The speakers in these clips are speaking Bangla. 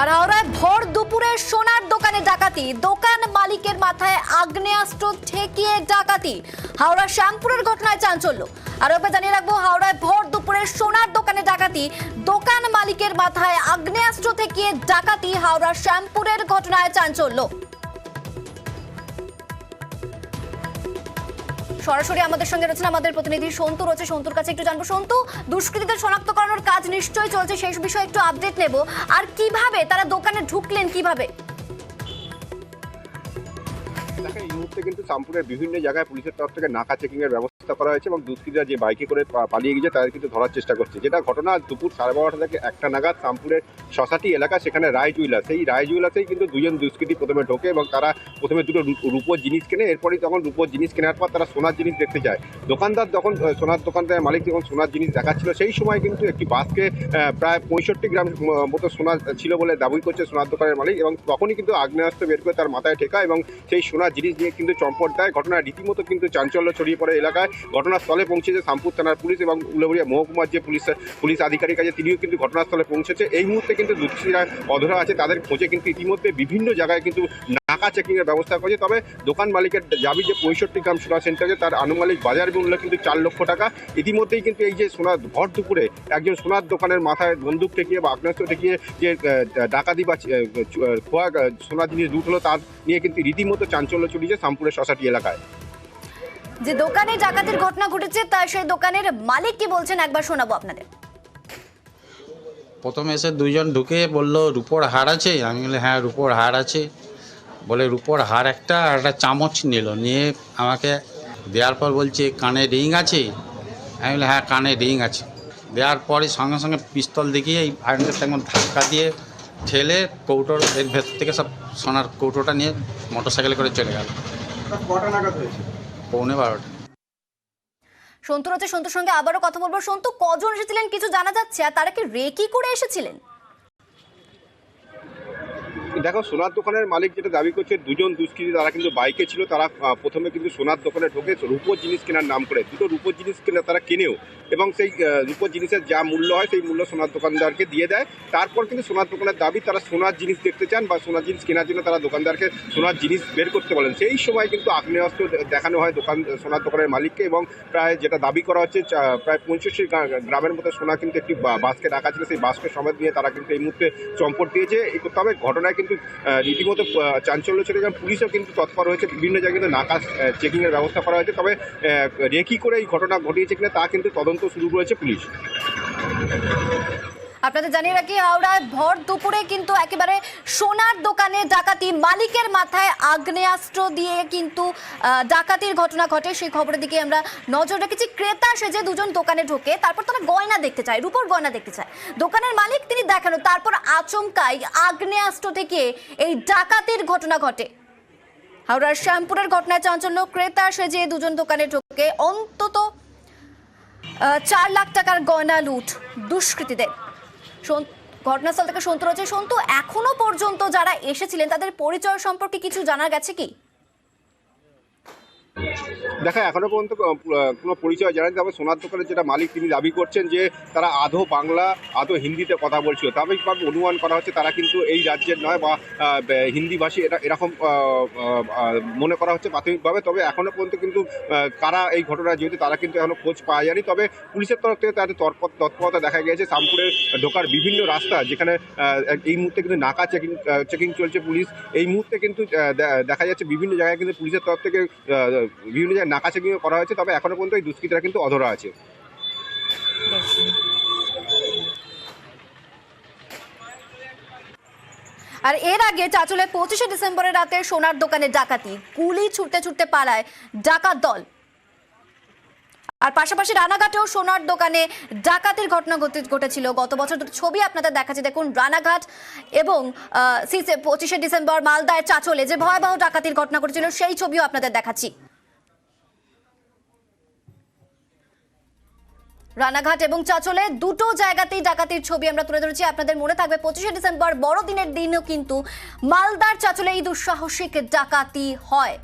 আর হাওড়ায় ভর দুপুরে সোনার দোকানে ডাকাতি, দোকান মালিকের মাথায় আগ্নেয়াস্ত্র ঠেকিয়ে ডাকাতি। হাওড়া শ্যামপুরের ঘটনায় চাঞ্চল্য। আরো একবার জানিয়ে রাখবো, হাওড়ায় ভর দুপুরে সোনার দোকানে ডাকাতি, দোকান মালিকের মাথায় আগ্নেয়াস্ত্র ঠেকিয়ে ডাকাতি। হাওড়া শ্যামপুরের ঘটনায় চাঞ্চল্য। সরাসরি আমাদের সঙ্গে রয়েছেন আমাদের প্রতিনিধি সন্তু রয়েছে, সন্তুর কাছে একটু জানবো। সন্তু, দুষ্কৃতীদের শনাক্তকরণের কাজ নিশ্চয়ই চলছে, সেই বিষয়ে একটু আপডেট নেব। আর কিভাবে তারা দোকানে ঢুকলেন, কিভাবে? এই মুহূর্তে কিন্তু শ্যামপুরের বিভিন্ন জায়গায় পুলিশের তরফ থেকে নাকা চেকিং এর ব্যবস্থা করা হয়েছে এবং দুষ্কৃতীরা যে বাইকে করে পালিয়ে গিয়েছে তাদের কিন্তু ধরার চেষ্টা করছে। যেটা ঘটনা দুপুর 12:30 থেকে 1টা নাগাদ শ্যামপুরের শশাটি এলাকা, সেখানে রায় জুয়েলার্স, এই রায় জুয়েলার্সেই কিন্তু দুজন দুষ্কৃতী প্রথমে ঢোকে এবং তারা প্রথমে দুটো রূপোর জিনিস কেনে। এরপরই তখন রূপোর জিনিস কেনার পর তারা সোনার জিনিস দেখতে যায়। দোকানদার যখন সোনার দোকানদারের মালিক যখন সোনার জিনিস দেখাচ্ছিল, সেই সময় কিন্তু একটি বাসকে প্রায় 65 গ্রাম মতো সোনা ছিল বলে দাবি করছে সোনার দোকানের মালিক, এবং তখনই কিন্তু আগ্নেয়াস্ত্র বের করে তার মাথায় ঠেকা এবং সেই সোনার জিনিস নিয়ে কিন্তু চম্পট দেয়। ঘটনা রীতিমতো কিন্তু চাঞ্চল্য ছড়িয়ে পড়ে এলাকায়। ঘটনাস্থলে পৌঁছেছে শ্যামপুর থানার পুলিশ এবং উলুবেড়িয়া মহকুমার যে পুলিশ আধিকারিক আছে তিনিও কিন্তু ঘটনাস্থলে পৌঁছেছে। এই মুহূর্তে কিন্তু দুষ্কৃতীরা অধরা আছে, তাদের খোঁজে কিন্তু ইতিমধ্যে বিভিন্ন জায়গায় কিন্তু নাকা চেকিং এর ব্যবস্থা করেছে। তবে দোকান মালিকের দাবি যে 65 গ্রাম সোনা সেন্টারে তার আনুমানিক বাজার মূল্য কিন্তু 4 লক্ষ টাকা। ইতিমধ্যেই কিন্তু এই যে সোনা ভর দুপুরে একজন সোনার দোকানের মাথায় বন্দুক ঠেকিয়ে বা আগ্নেয়াস্ত্র ঠেকিয়ে যে ডাকাতি বা খোয়া সোনার জিনিস লুট হলো, তার নিয়ে কিন্তু রীতিমতো চাঞ্চল্য ছড়িয়েছে শ্যামপুরের শশাটি এলাকায়। যে দোকানে ডাকাতির ঘটনা ঘটেছে তা সেই দোকানের মালিক কি বলছেন একবার শোনাবো আপনাদের। প্রথমে এসে দুইজন ঢুকে বলল রূপোর হার আছে। আমি বলি হ্যাঁ রূপোর হার আছে। বলে রূপোর হার একটা আর একটা চামচ নিয়ে আমাকে দেওয়ার পর বলছে কানে রিং আছে। আমি বলি হ্যাঁ কানে রিং আছে। দেওয়ার পরে সঙ্গে সঙ্গে পিস্তল দেখিয়ে এই ভাইটাকে একদম ধাক্কা দিয়ে ঠেলে কৌটোর এর ভেতর থেকে সব সোনার কৌটোটা নিয়ে মোটরসাইকেলে করে চলে গেল। কটা নাগাদ হয়েছে? 12:45। সন্তু রয়েছে, সন্তুর সঙ্গে আবারও কথা বলবো। সন্তু, কজন এসেছিলেন কিছু জানা যাচ্ছে? আর তারা কি রেকি করে এসেছিলেন? দেখো, সোনার দোকানের মালিক যেটা দাবি করছে, দুজন দুষ্কৃতী তারা কিন্তু বাইকে ছিল। তারা প্রথমে কিন্তু সোনার দোকানে ঢোকে রূপোর জিনিস কেনার নাম করে, দুটো রূপোর জিনিস কেনা তারা কেনেও এবং সেই রূপোর জিনিসের যা মূল্য হয় সেই মূল্য সোনার দোকানদারকে দিয়ে দেয়। তারপর কিন্তু সোনার দোকানের দাবি তারা সোনার জিনিস দেখতে চান বা সোনার জিনিস কেনার জন্য তারা দোকানদারকে সোনার জিনিস বের করতে বলেন। সেই সময় কিন্তু আগ্নেয়াস্ত্র দেখানো হয় সোনার দোকানের মালিককে এবং প্রায় যেটা দাবি করা হচ্ছে প্রায় 65 গ্রামের মতো সোনা কিন্তু একটি বাসকে রাখা ছিল, সেই বাসকে সমেত নিয়ে তারা কিন্তু এই মুহূর্তে চম্পট দিয়েছে। তবে ঘটনায় কিন্তু রীতিমতো চাঞ্চল্য ছিল এবং পুলিশও কিন্তু তৎপর হয়েছে। বিভিন্ন জায়গায় কিন্তু নাকা চেকিংয়ের ব্যবস্থা করা হয়েছে। তবে রেকি করে এই ঘটনা ঘটিয়েছে কিনা তা কিন্তু তদন্ত শুরু করেছে পুলিশ। আপনাদের জানিয়ে রাখি, হাওড়ায় ভর দুপুরে কিন্তু একেবারে সোনার দোকানে ডাকাতি, মালিকের মাথায় আগ্নেয়াস্ত্র দিয়ে কিন্তু ডাকাতির ঘটনা ঘটে। সেই খবরের দিকে আমরা নজর রেখেছি। ক্রেতা সেজে দুজন দোকানে ঢোকে, তারপর তারা গয়না দেখতে চায়, রূপোর গয়না দেখতে চায়। দোকানের মালিক তিনি দেখানো, তারপর আচমকাই আগ্নেয়াস্ত্র থেকে এই ডাকাতির ঘটনা ঘটে। হাওড়ার শ্যামপুরের ঘটনায় চাঞ্চল্য। ক্রেতা সেজে দুজন দোকানে ঢোকে, অন্তত 4 লাখ টাকার গয়না লুট দুষ্কৃতীদের। ঘটনাস্থল থেকে সন্তু রয়েছে। সন্তু, এখনো পর্যন্ত যারা এসেছিলেন তাদের পরিচয় সম্পর্কে কিছু জানা গেছে কি? দেখা এখনো পর্যন্ত কোনো পরিচয় জানেন। তবে সোনার দোকানের যেটা মালিক তিনি দাবি করছেন যে তারা আধো বাংলা আধো হিন্দিতে কথা বলছিল। স্বাভাবিকভাবে অনুমান করা হচ্ছে তারা কিন্তু এই রাজ্যের নয় বা হিন্দিভাষী, এরকম মনে করা হচ্ছে প্রাথমিকভাবে। তবে এখনো পর্যন্ত কিন্তু কারা এই ঘটনা যেহেতু তারা কিন্তু এখনো খোঁজ পাওয়া যায়নি। তবে পুলিশের তরফ থেকে তাদের তৎপরতা দেখা গিয়েছে। শ্যামপুরে ঢোকার বিভিন্ন রাস্তা যেখানে এই মুহূর্তে কিন্তু নাকা চেকিং চলছে পুলিশ। এই মুহূর্তে কিন্তু দেখা যাচ্ছে বিভিন্ন জায়গায় কিন্তু পুলিশের তরফ থেকে বিভিন্ন জায়গায় নাকা চেকিং করা হয়েছে। তবে এখনো পর্যন্ত এই দুষ্কৃতীরা কিন্তু অধরা আছে। আর এর আগে চাঁচলে 25শে ডিসেম্বরের রাতে সোনার দোকানে ডাকাতি, গুলি ছুটতে পালায় ডাকাত দল। আর পাশাপাশি রানাঘাটেও সোনার দোকানে ডাকাতির ঘটনা ঘটেছিল গত বছর। দুটো ছবি আপনাদের দেখাচ্ছি, দেখুন। রানাঘাট এবং 25শে ডিসেম্বর মালদায় চাঁচলে যে ভয়াবহ ডাকাতির ঘটনা ঘটেছিল সেই ছবিও আপনাদের দেখাচ্ছি। রানাঘাট এবং চাঁচলে দুটো জায়গাতেই ডাকাতির ছবি আমরা তুলে ধরেছি। আপনাদের মনে থাকবে 25শে ডিসেম্বর বড়দিনের দিনও কিন্তু মালদার চাঁচলে এই দুঃসাহসিক ডাকাতি হয়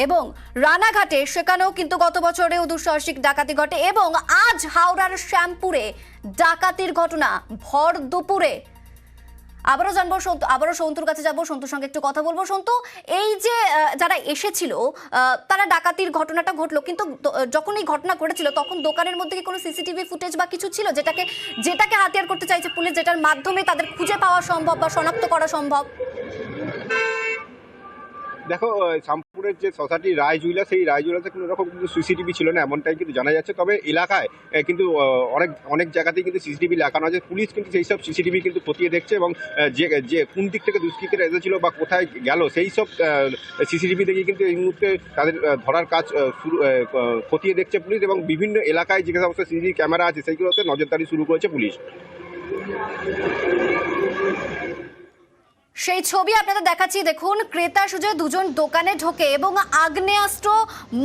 এবং রানাঘাটে সেখানেও কিন্তু গত বছরেও দুঃসাহসিক ডাকাতি ঘটে। এবং আজ হাওড়ার শ্যামপুরে ডাকাতির ঘটনা ভর দুপুরে। আবারও সন্তুর কাছে যাবো, সন্তুর সঙ্গে একটু কথা বলবো। সন্তু, এই যে যারা এসেছিল তারা ডাকাতির ঘটনাটা ঘটলো, কিন্তু যখন এই ঘটনা ঘটেছিল তখন দোকানের মধ্যে কি কোনো সিসিটিভি ফুটেজ বা কিছু ছিল যেটাকে হাতিয়ার করতে চাইছে পুলিশ, যেটার মাধ্যমে তাদের খুঁজে পাওয়া সম্ভব বা শনাক্ত করা সম্ভব? দেখো, শামপুরের যে সোসাইটি রায় জুইলা, সেই রায় জুইলাতে কোনো রকম কিন্তু সিসিটিভি ছিল না এমনটাই কিন্তু জানা যাচ্ছে। তবে এলাকায় কিন্তু অনেক জায়গাতেই কিন্তু সিসিটিভি লাগানো আছে। পুলিশ কিন্তু সেই সব সিসিটিভি কিন্তু খতিয়ে দেখছে এবং যে কোন দিক থেকে দুষ্কৃতীরা এসেছিল বা কোথায় গেল সেই সব সিসিটিভি দেখে কিন্তু এই মুহূর্তে তাদের ধরার কাজ খতিয়ে দেখছে পুলিশ, এবং বিভিন্ন এলাকায় যে সমস্ত সিসিটিভি ক্যামেরা আছে সেইগুলোতে নজরদারি শুরু করেছে পুলিশ। সেই ছবি আপনাদের দেখাচ্ছি, দেখুন। ক্রেতা সুজে দুজন দোকানে ঢোকে এবং আগ্নেয়াস্ত্র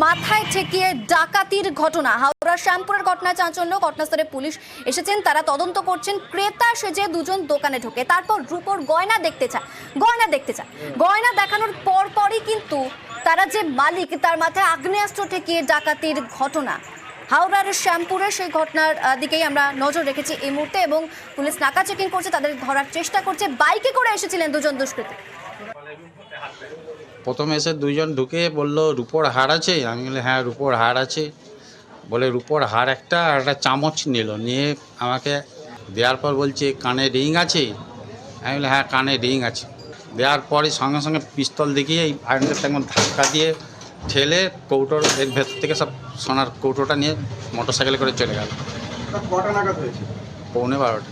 মাথায় ঠেকিয়ে ডাকাতির ঘটনা। হাওড়া শ্যামপুরের ঘটনায় চাঞ্চল্য, ঘটনাস্থলে পুলিশ এসেছেন, তারা তদন্ত করছেন। ক্রেতা সেজে দুজন দোকানে ঢোকে, তারপর রূপোর গয়না দেখতে চায়। গয়না দেখানোর পরই কিন্তু তারা যে মালিক তার মাথায় আগ্নেয়াস্ত্র ঠেকিয়ে ডাকাতির ঘটনা। হাওড়ার শ্যামপুরে সেই ঘটনার দিকেই আমরা নজর রেখেছি এই মুহূর্তে, এবং পুলিশ নাকা চেকিং করছে, তাদের ধরার চেষ্টা করছে। বাইকে করে এসেছিলেন দুজন দুষ্কৃতী। প্রথমে এসে দুজন ঢুকে বলল রূপোর হার আছে, আমি বলি হ্যাঁ রূপোর হার আছে। বলে রূপোর হার একটা আর একটা চামচ নিয়ে আমাকে দেওয়ার পর বলছে কানে রিং আছে, আমি বলি হ্যাঁ কানে রিং আছে। দেওয়ার পরে সঙ্গে সঙ্গে পিস্তল দেখিয়ে এই আয়রনটা তেমন ধাক্কা দিয়ে ঠেলে কৌটোর এর ভেতর থেকে সব সোনার কৌটোটা নিয়ে মোটরসাইকেলে করে চলে গেল। কটা নাগাদ হয়েছে? 11:15।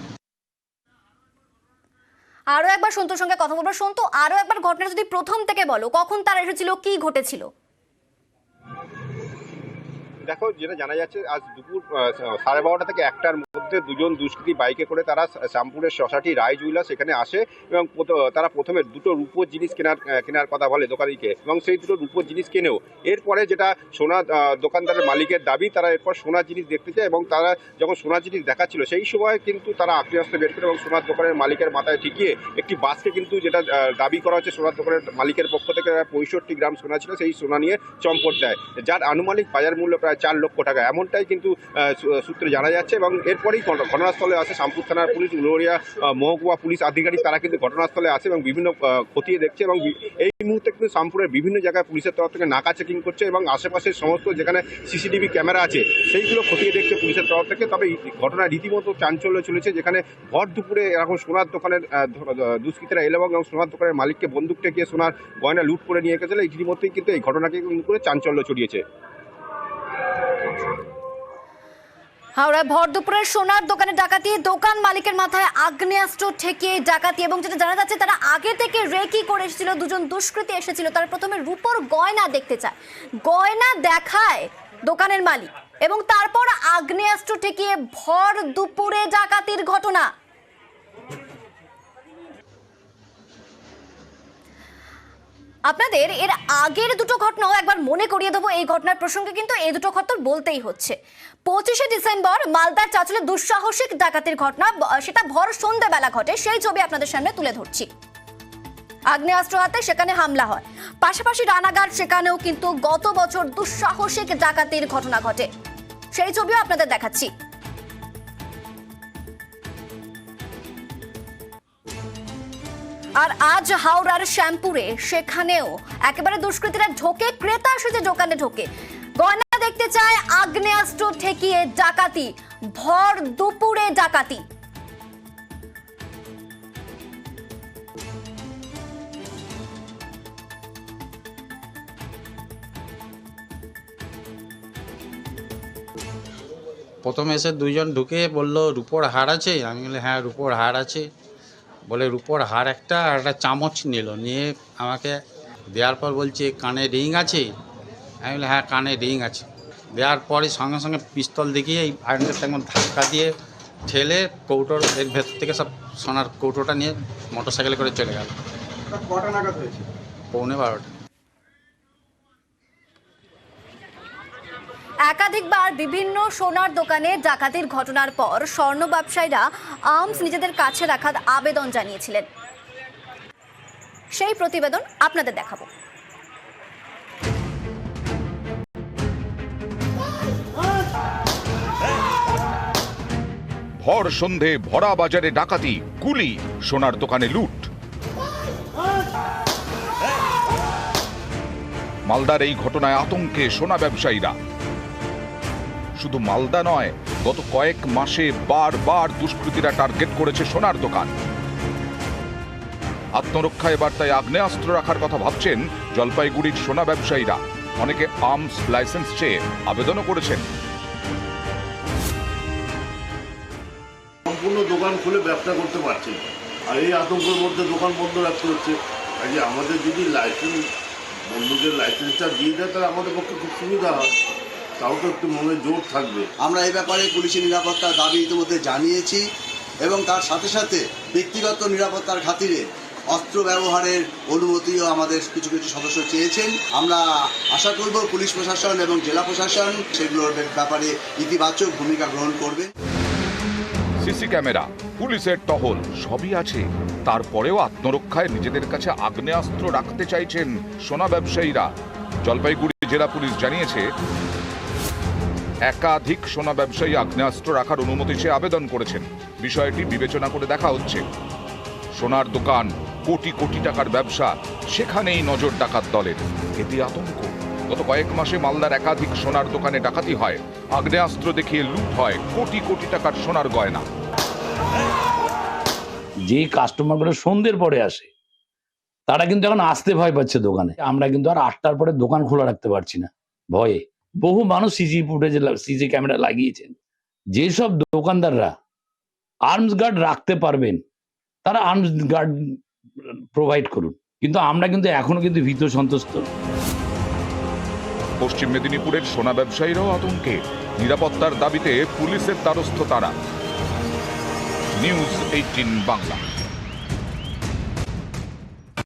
আরো একবার সন্তুর সঙ্গে কথা বলবো। সন্তু, আরো একবার ঘটনা যদি প্রথম থেকে বলো, কখন তারা এসেছিল, কি ঘটেছিল? দেখো, যেটা জানা যাচ্ছে আজ দুপুর 12:30 থেকে 1টার মধ্যে দুজন দুষ্কৃতী বাইকে করে তারা শ্যামপুরের সোসাইটি রায় জুইলা সেখানে আসে, এবং তারা প্রথমে দুটো রূপোর জিনিস কেনার কথা বলে দোকানিকে, এবং সেই দুটো রূপোর জিনিস কেনেও। এরপরে যেটা সোনা দোকানদারের মালিকের দাবি, তারা এরপর সোনার জিনিস দেখতে চায়, এবং তারা যখন সোনার জিনিস দেখাচ্ছিল সেই সময় কিন্তু তারা আগ্নেয়াস্ত্র বের করে এবং সোনার দোকানের মালিকের মাথায় ঠেকিয়ে একটি বাসকে কিন্তু, যেটা দাবি করা হচ্ছে সোনার দোকানের মালিকের পক্ষ থেকে 65 গ্রাম সোনা ছিল, সেই সোনা নিয়ে চম্পট দেয়, যার আনুমানিক বাজার মূল্য প্রায় 4 লক্ষ টাকা, এমনটাই কিন্তু সূত্রে জানা যাচ্ছে। এবং এরপরেই ঘটনাস্থলে আসে শামপুর থানার পুলিশ, উলুবেড়িয়া মহকুমা পুলিশ আধিকারিক, তারা কিন্তু ঘটনাস্থলে আসে এবং বিভিন্ন খতিয়ে দেখছে, এবং এই মুহূর্তে কিন্তু শামপুরের বিভিন্ন জায়গায় পুলিশের তরফ থেকে নাকা চেকিং করছে, এবং আশেপাশের সমস্ত যেখানে সিসিটিভি ক্যামেরা আছে সেইগুলো খতিয়ে দেখছে পুলিশের তরফ থেকে। তবে ঘটনা রীতিমতো চাঞ্চল্য চলেছে, যেখানে ভর দুপুরে এরকম সোনার দোকানের দুষ্কৃতীরা এলো এবং সোনার দোকানের মালিককে বন্দুক ঠেকিয়ে সোনার গয়না লুট করে নিয়ে গেছিল। ইতিমধ্যেই কিন্তু এই ঘটনাকে করে চাঞ্চল্য ছড়িয়েছে। হাওড়ায় ভর দুপুরে সোনার দোকানে ডাকাতি, দোকান মালিকের মাথায় আগ্নেয়াস্ত্র ঠেকিয়ে ডাকাতি, এবং যেটা জানা যাচ্ছে তারা আগে থেকে রেকি করে এসেছিল, দুজন দুষ্কৃতী এসেছিল, তারা প্রথমে রূপোর গয়না দেখতে চায়, গয়না দেখায় দোকানের মালিক, এবং তারপর আগ্নেয়াস্ত্র ঠেকিয়ে ভর দুপুরে ডাকাতির ঘটনা। আপনাদের এর আগের দুটো ঘটনাও একবার মনে করিয়ে দেবো। এই ঘটনার প্রসঙ্গে কিন্তু এই দুটো ঘটনা বলতেই হচ্ছে। 25শে ডিসেম্বর মালদার চাঁচলে দুঃসাহসিক ডাকাতির ঘটনা, সেটা ভর সন্ধ্যাবেলা ঘটে, সেই ছবি আপনাদের সামনে তুলে ধরছি। আগ্নেয়াস্ত্র হাতে সেখানে হামলা হয়, পাশাপাশি রানাঘাট সেখানেও কিন্তু গত বছর দুঃসাহসিক ডাকাতির ঘটনা ঘটে, সেই ছবিও আপনাদের দেখাচ্ছি। আর আজ হাওড়ার শ্যামপুরে সেখানেও একেবারে দুষ্কৃতীরা ঢোকে, ক্রেতা সেজে দোকানে ঢোকে, গয়না দেখতে চায়, আগ্নেয়াস্ত্র ঠেকিয়ে ডাকাতি, ভর দুপুরে ডাকাতি। প্রথমে এসে দুজন ঢুকে বলল রূপোর হার আছে, আমি বলি হ্যাঁ রূপোর হার আছে। বলে রূপোর হার একটা আর একটা চামচ নিয়ে আমাকে দেওয়ার পর বলছে কানে রিং আছে, আমি বলি হ্যাঁ কানে রিং আছে। দেওয়ার পরে সঙ্গে সঙ্গে পিস্তল দেখিয়ে এই আয়রনটা তেমন ধাক্কা দিয়ে ঠেলে কৌটোর এর ভেতর থেকে সব সোনার কৌটোটা নিয়ে মোটরসাইকেলে করে চলে গেল। কটা নাগাদ হয়েছে? 11:15। একাধিকবার বিভিন্ন সোনার দোকানে ডাকাতির ঘটনার পর স্বর্ণ ব্যবসায়ীরা আর্মস নিজেদের কাছে রাখার আবেদন জানিয়েছিলেন, সেই প্রতিবেদন আপনাদের দেখাবো। ভর সন্ধে ভরা বাজারে ডাকাতি, গুলি, সোনার দোকানে লুট। মালদার এই ঘটনায় আতঙ্কে সোনা ব্যবসায়ীরা। শুধু মালদা নয়, গত কয়েক মাসে বারবার দুষ্কৃতীরা টার্গেট করেছে সোনার দোকান। আত্মরক্ষা এবার তাই আগ্নেয়াস্ত্র রাখার কথা ভাবছেন জলপাইগুড়ির সোনা ব্যবসায়ীরা। অনেকে আর্মস লাইসেন্স চেয়ে আবেদনও করেছেন। সম্পূর্ণ দোকান খুলে ব্যবসা করতে পারছে না, আর এই আতঙ্কের মধ্যে দোকান বন্ধ রাখতে হচ্ছে। কাজে আমাদের যদি লাইসেন্স, বন্ধুদের লাইসেন্সটা দিয়ে দেয় তাহলে আমাদের পক্ষে খুব সুবিধা হয়, তাও তো একটু মনে জোর থাকবে। আমরা এই ব্যাপারে পুলিশের নিরাপত্তার দাবি ইতিমধ্যে জানিয়েছি এবং তার সাথে সাথে ব্যক্তিগত নিরাপত্তার খাতিরে অস্ত্র ব্যবহারের অনুমতিও আমাদের কিছু কিছু সদস্য চেয়েছেন। আমরা আশা করব পুলিশ প্রশাসন এবং জেলা প্রশাসন সেগুলোর ব্যাপারে ইতিবাচক ভূমিকা গ্রহণ করবে। সিসি ক্যামেরা, পুলিশের টহল সবই আছে, তারপরেও আত্মরক্ষায় নিজেদের কাছে আগ্নেয়াস্ত্র রাখতে চাইছেন সোনা ব্যবসায়ীরা। জলপাইগুড়ি জেলা পুলিশ জানিয়েছে, একাধিক সোনা ব্যবসায়ী আগ্নেয়াস্ত্র রাখার অনুমতি চেয়ে আবেদন করেছেন। বিষয়টি বিবেচনা করে দেখা হচ্ছে। সোনার দোকান, কোটি কোটি টাকার ব্যবসা, সেখানেই নজর ডাকাত দলের। এতে আতঙ্ক। গত কয়েক মাসে মালদার একাধিক সোনার দোকানে ডাকাতি হয়, আগ্নেয়াস্ত্র দেখিয়ে লুট হয় কোটি কোটি টাকার সোনার গয়না। যে কাস্টমারগুলো সন্ধ্যের পরে আসে তারা কিন্তু এখন আসতে ভয় পাচ্ছে দোকানে। আমরা কিন্তু আর 8টার পরে দোকান খোলা রাখতে পারছি না ভয়ে। বহু মানুষ সিসি ক্যামেরা লাগিয়েছেন। যেসব দোকানদাররা আর্মস গার্ড রাখতে পারবেন তারা আর্মস গার্ড প্রোভাইড করুন, কিন্তু আমরা কিন্তু এখনো কিন্তু ভীত সন্ত্রস্ত। পশ্চিম মেদিনীপুরের সোনা ব্যবসায়ীরাও আতঙ্কে। নিরাপত্তার দাবিতে পুলিশের দ্বারস্থ তারা। নিউজ 18 বাংলা।